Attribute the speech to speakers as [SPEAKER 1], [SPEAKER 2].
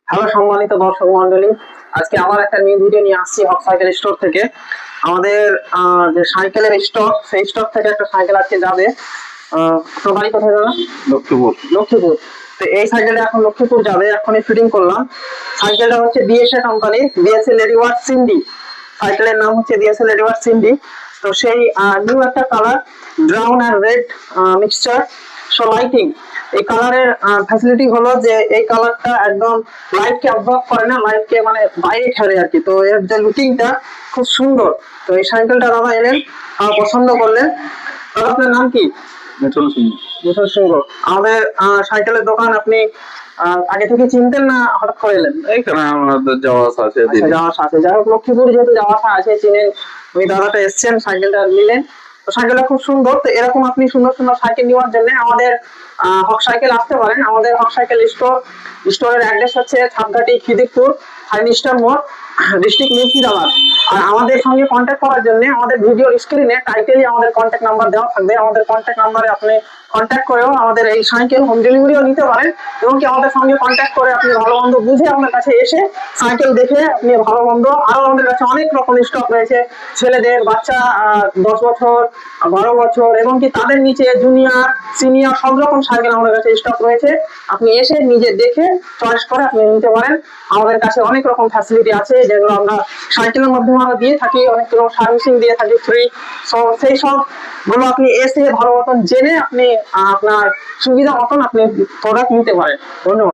[SPEAKER 1] Hello সম্মানিত দর্শক মন্ডলী, আজকে আবার একটা নিউ ভিডিও নিয়ে আসছি হক সাইকেল স্টোর থেকে। আমাদের যে সাইকেলের স্টক, সেই স্টক থেকে একটা সাইকেল আজকে যাবে। আপনার বাড়ি কোথায় দাদা?
[SPEAKER 2] লক্ষ্মীপুর।
[SPEAKER 1] লক্ষ্মীপুর। তো এই সাইকেলটা এখন লক্ষ্মীপুর যাবে, এখনই ফিটিং করলাম। সাইকেলটা হচ্ছে বিএসএ কোম্পানি, বিএসএ লেডিওয়ার্ড সিন্ডি। সাইকেলের নাম হচ্ছে বিএসএ লেডিওয়ার্ড সিন্ডি। তো সেই নিউ একটা কালার, ব্রাউন আর রেড মিক্সচার, সো লাইটিং। এই কালারের ফ্যাসিলিটি হলো যে এই কালারটা একদম লাইটকে অবজর্ব করে না, লাইটকে মানে বাইরে ছাড়ে আর কি। তো এর যে লুকিংটা খুব সুন্দর। তো এই সাইকেলটা দাদা এলেন, পছন্দ করলেন। দাদা আপনার নাম কি?
[SPEAKER 2] মিঠুন সিং।
[SPEAKER 1] মিঠুন সিংহ। আমাদের সাইকেলের দোকান আপনি আগে থেকে চিনতেন না হঠাৎ করে এলেন?
[SPEAKER 2] এইখানে আমাদের যাওয়া আসা আছে।
[SPEAKER 1] আচ্ছা, যাওয়া আসা আছে। যাই হোক, লক্ষ্মীপুর যেহেতু যাওয়া আসা আছে, চিনেন। ওই দাদাটা এসছেন, সাইকেলটা নিলেন। তো সাইকেলটা খুব সুন্দর। তো এরকম আপনি সুন্দর সুন্দর সাইকেল নেওয়ার জন্য আমাদের হক সাইকেল আসতে পারেন। আমাদের হক সাইকেল স্টোরের অ্যাড্রেস হচ্ছে ছাপঘাটি, খিদিরপুর, ফাইভ স্টার মোড়, ডিস্ট্রিক্ট মুর্শিদাবাদ। আর আমাদের সঙ্গে কন্ট্যাক্ট করার জন্য আমাদের ভিডিওর স্ক্রিনে টাইটেলে আমাদের কন্ট্যাক্ট নাম্বার দেওয়া থাকবে। আমাদের কন্ট্যাক্ট নাম্বারে আপনি কন্ট্যাক্ট করেও আমাদের এই সাইকেল হোম ডেলিভারিও নিতে পারেন, এবং কি আমাদের সঙ্গে কন্ট্যাক্ট করে আপনি ভালো মন্দ বুঝে আপনার কাছে এসে সাইকেল দেখে আপনি ভালো মন্দ, আরো আমাদের কাছে অনেক রকম স্টক রয়েছে। ছেলেদের, বাচ্চা 10 বছর, 12 বছর, এবং কি তাদের নিচে জুনিয়র, সিনিয়র সব রকম সাইকেল আমাদের কাছে স্টক রয়েছে। আপনি এসে নিজে দেখে চয়েস করে আপনি নিতে পারেন। আমাদের কাছে অনেক রকম ফ্যাসিলিটি আছে, যেগুলো আমরা সাইকেলের মাধ্যমে আমরা দিয়ে থাকি। অনেক রকম সার্ভিসিং দিয়ে থাকি ফ্রি। সো সেই সব গুলো আপনি এসে ভালো মতন জেনে আপনি আপনার সুবিধা মতন আপনি প্রোডাক্ট নিতে পারেন। ধন্যবাদ।